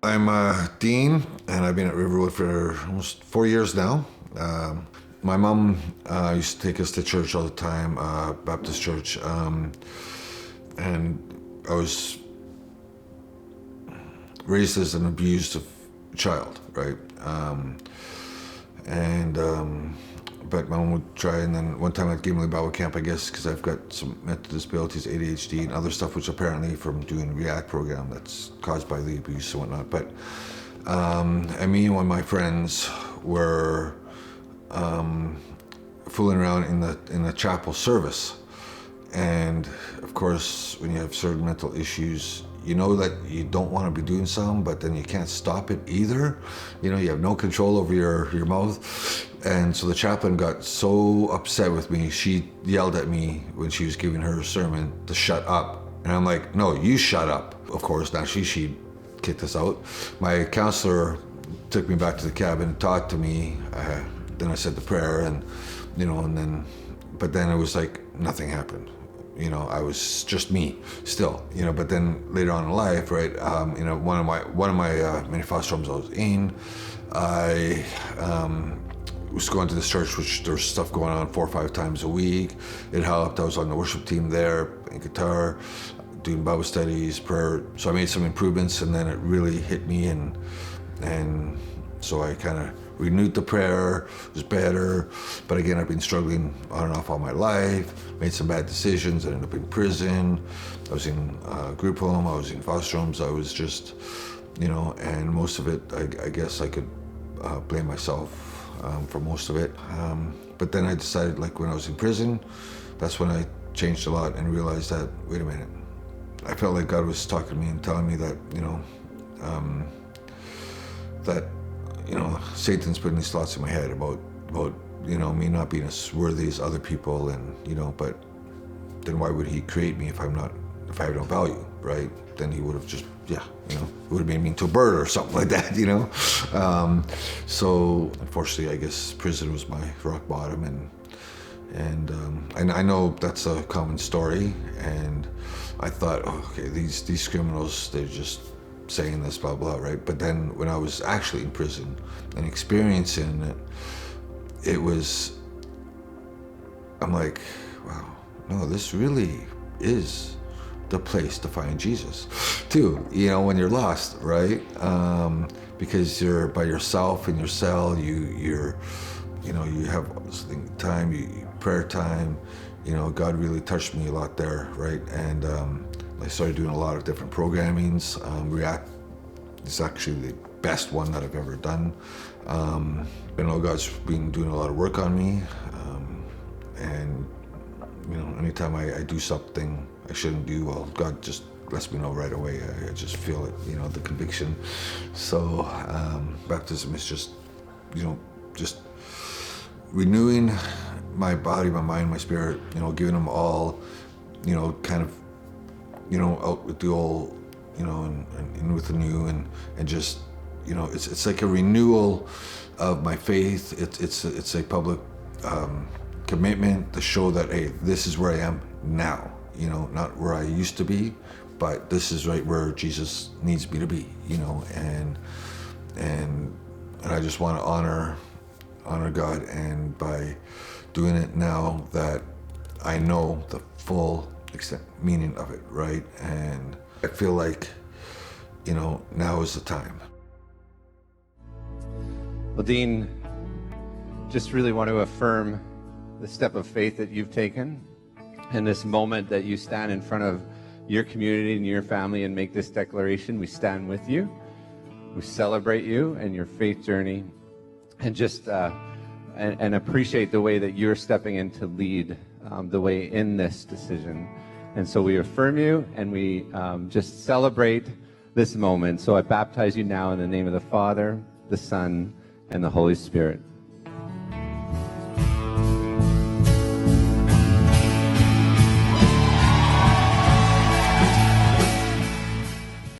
I'm a dean, and I've been at Riverwood for almost 4 years now. My mom used to take us to church all the time, Baptist church, and I was raised as an abused child, right? But my mom would try, and then one time at Gimli Bible Camp, I guess, because I've got some mental disabilities, ADHD, and other stuff, which apparently from doing the React program that's caused by the abuse and whatnot. But and me and one of my friends were fooling around in the chapel service, and of course, when you have certain mental issues, you know that you don't want to be doing something, but then you can't stop it either. You know, you have no control over your mouth. And so the chaplain got so upset with me, she yelled at me when she was giving her sermon to shut up. And I'm like, no, you shut up. Of course, naturally, she kicked us out. My counselor took me back to the cabin and talked to me. Then I said the prayer, and, but then it was like nothing happened. You know, I was just me still, but then later on in life, right, one of my many foster homes I was in, I was going to this church, which there was stuff going on 4 or 5 times a week. It helped. I was on the worship team there, playing guitar, doing Bible studies, prayer. So I made some improvements, and then it really hit me, and so I kind of renewed the prayer. It was better, but again, I've been struggling on and off all my life, made some bad decisions. I ended up in prison. I was in group home, I was in foster homes. I was just, and most of it, I guess I could blame myself for most of it. But then I decided, like when I was in prison, that's when I changed a lot and realized that, wait a minute, I felt like God was talking to me and telling me that, Satan's putting these thoughts in my head about me not being as worthy as other people, and but then why would he create me if I have no value, right? Then he would have just, it would have made me into a bird or something like that, So unfortunately, I guess prison was my rock bottom, and I know that's a common story, and I thought, okay, these criminals, they're just saying this, blah, blah, right? But then when I was actually in prison and experiencing it, I'm like, wow, no, this really is the place to find Jesus too, when you're lost, right? Because you're by yourself in your cell, you have time, prayer time, God really touched me a lot there, right? And I started doing a lot of different programmings. React is actually the best one that I've ever done. God's been doing a lot of work on me, and anytime I do something I shouldn't do, well, God just lets me know right away. I just feel it, the conviction. So baptism is just, just renewing my body, my mind, my spirit, giving them all, kind of, out with the old, and in with the new, and just, it's like a renewal of my faith. It's a public commitment to show that, hey, this is where I am now, not where I used to be, but this is right where Jesus needs me to be, and I just want to honor God, and by doing it now that I know the full extent meaning of it, right? And I feel like, now is the time. Well, Dean, just really want to affirm the step of faith that you've taken, and this moment that you stand in front of your community and your family and make this declaration. We stand with you. We celebrate you and your faith journey, and just and appreciate the way that you're stepping in to lead the way in this decision. And so we affirm you, and we just celebrate this moment. So I baptize you now in the name of the Father, the Son, and the Holy Spirit.